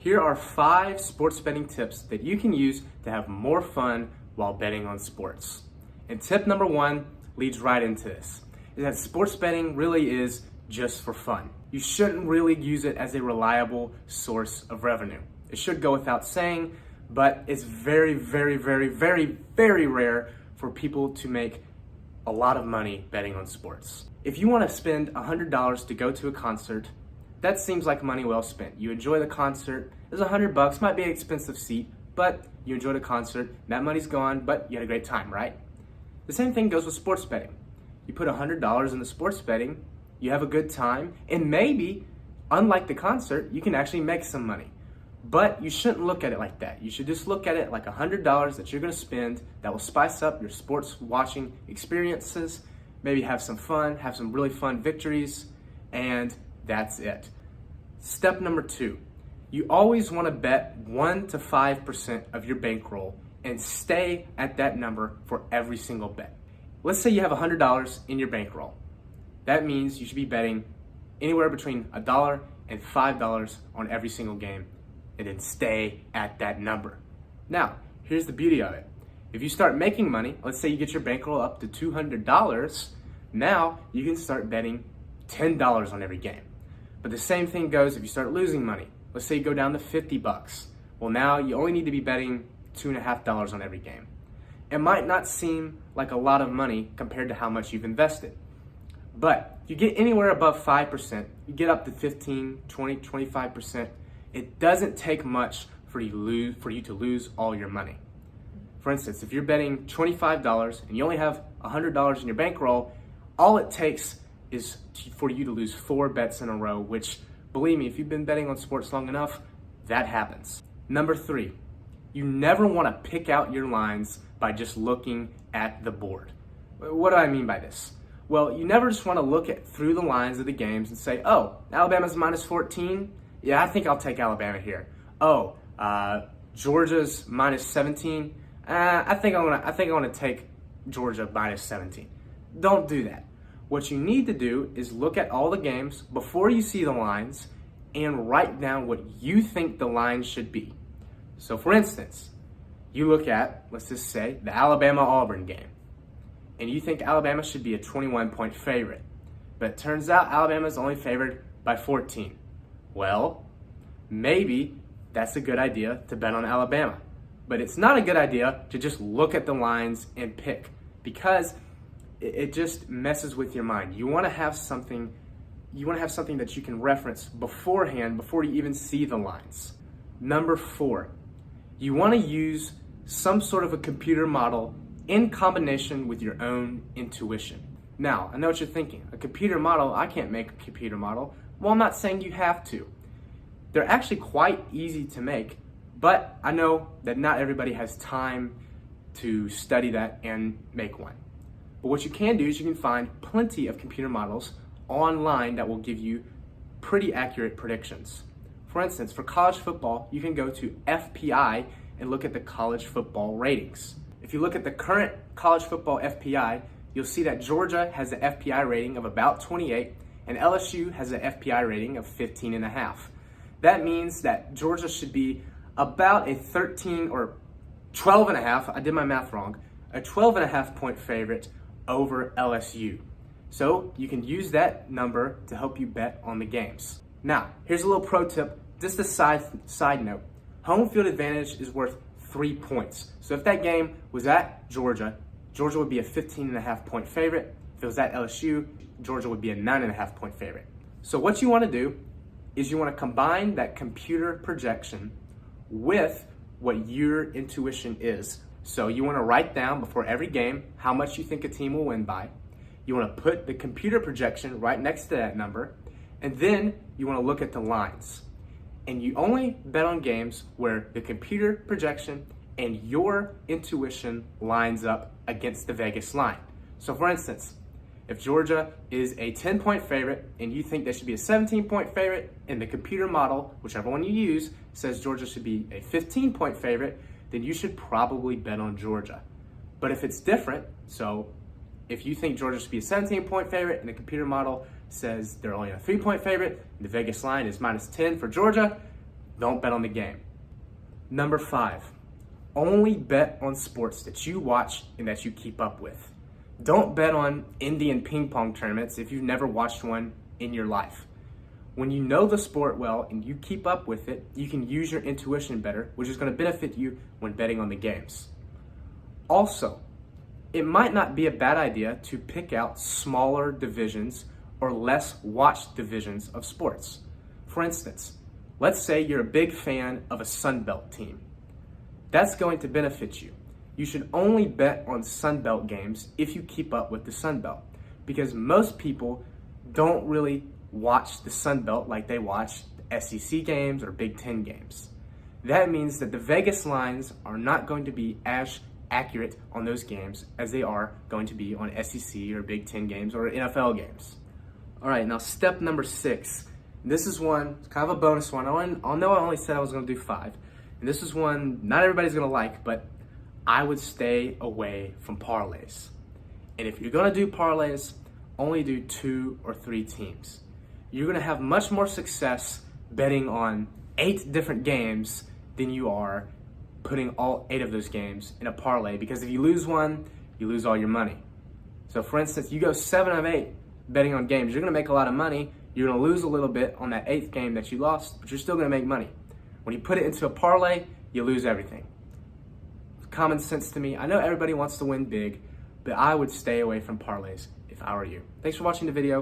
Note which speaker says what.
Speaker 1: Here are 5 sports betting tips that you can use to have more fun while betting on sports. And tip number 1 leads right into this, is that sports betting really is just for fun. You shouldn't really use it as a reliable source of revenue. It should go without saying, but it's very, very, very, very, very rare for people to make a lot of money betting on sports. If you want to spend $100 to go to a concert, that seems like money well spent. You enjoy the concert, it's $100, might be an expensive seat, but you enjoyed a concert, that money's gone, but you had a great time, right? The same thing goes with sports betting. You put $100 into sports betting, you have a good time, and maybe, unlike the concert, you can actually make some money. But you shouldn't look at it like that. You should just look at it like $100 that you're gonna spend that will spice up your sports watching experiences, maybe have some fun, have some really fun victories, and that's it. Step number 2, you always wanna bet 1 to 5% of your bankroll and stay at that number for every single bet. Let's say you have $100 in your bankroll. That means you should be betting anywhere between $1 and $5 on every single game, and then stay at that number. Now, here's the beauty of it. If you start making money, let's say you get your bankroll up to $200, now you can start betting $10 on every game. But the same thing goes if you start losing money. Let's say you go down to $50. Well, now you only need to be betting $2.50 on every game. It might not seem like a lot of money compared to how much you've invested. But you get anywhere above 5%, you get up to 15, 20, 25%, it doesn't take much for you to lose all your money. For instance, if you're betting $25 and you only have $100 in your bankroll, all it takes is for you to lose 4 bets in a row, which, believe me, if you've been betting on sports long enough, that happens. Number 3, you never want to pick out your lines by just looking at the board. What do I mean by this? Well, you never just want to look through the lines of the games and say, oh, Alabama's minus 14? Yeah, I think I'll take Alabama here. Oh, Georgia's minus 17? I think I want to take Georgia minus 17. Don't do that. What you need to do is look at all the games before you see the lines and write down what you think the lines should be. So for instance, you look at, let's just say, the Alabama-Auburn game, and you think Alabama should be a 21-point favorite, but it turns out Alabama's only favored by 14. Well, maybe that's a good idea to bet on Alabama, but it's not a good idea to just look at the lines and pick, because it just messes with your mind. You want to have something that you can reference beforehand before you even see the lines. Number 4, you want to use some sort of a computer model in combination with your own intuition. Now, I know what you're thinking. A computer model, I can't make a computer model. Well, I'm not saying you have to. They're actually quite easy to make, but I know that not everybody has time to study that and make one. But what you can do is you can find plenty of computer models online that will give you pretty accurate predictions. For instance, for college football, you can go to FPI and look at the college football ratings. If you look at the current college football FPI, you'll see that Georgia has an FPI rating of about 28 and LSU has an FPI rating of 15.5. That means that Georgia should be about a 13 or 12.5, I did my math wrong, a 12.5 point favorite over LSU. So you can use that number to help you bet on the games. Now, here's a little pro tip, just a side note. Home field advantage is worth 3 points. So if that game was at Georgia, Georgia would be a 15.5 point favorite. If it was at LSU, Georgia would be a 9.5 point favorite. So what you want to do is you want to combine that computer projection with what your intuition is. So you want to write down before every game how much you think a team will win by. You want to put the computer projection right next to that number, and then you want to look at the lines. And you only bet on games where the computer projection and your intuition lines up against the Vegas line. So for instance, if Georgia is a 10-point favorite and you think they should be a 17-point favorite, and the computer model, whichever one you use, says Georgia should be a 15-point favorite, then you should probably bet on Georgia. But if it's different, so if you think Georgia should be a 17-point favorite and the computer model says they're only a 3-point favorite and the Vegas line is -10 for Georgia, don't bet on the game. Number 5, only bet on sports that you watch and that you keep up with. Don't bet on Indian ping pong tournaments if you've never watched one in your life. When you know the sport well and you keep up with it, you can use your intuition better, which is going to benefit you when betting on the games. Also, it might not be a bad idea to pick out smaller divisions or less watched divisions of sports. For instance, let's say you're a big fan of a Sun Belt team. That's going to benefit you. You should only bet on Sun Belt games if you keep up with the Sun Belt, because most people don't really watch the Sun Belt like they watch SEC games or Big Ten games. That means that the Vegas lines are not going to be as accurate on those games as they are going to be on SEC or Big Ten games or NFL games. All right, now step number 6. This is one, kind of a bonus one. I know I only said I was going to do 5. And this is one not everybody's going to like, but I would stay away from parlays. And if you're going to do parlays, only do 2 or 3 teams. You're going to have much more success betting on 8 different games than you are putting all 8 of those games in a parlay, because if you lose one, you lose all your money. So for instance, you go 7 of 8 betting on games, you're going to make a lot of money. You're going to lose a little bit on that 8th game that you lost, but you're still going to make money. When you put it into a parlay, you lose everything. Common sense to me. I know everybody wants to win big, but I would stay away from parlays if I were you. Thanks for watching the video.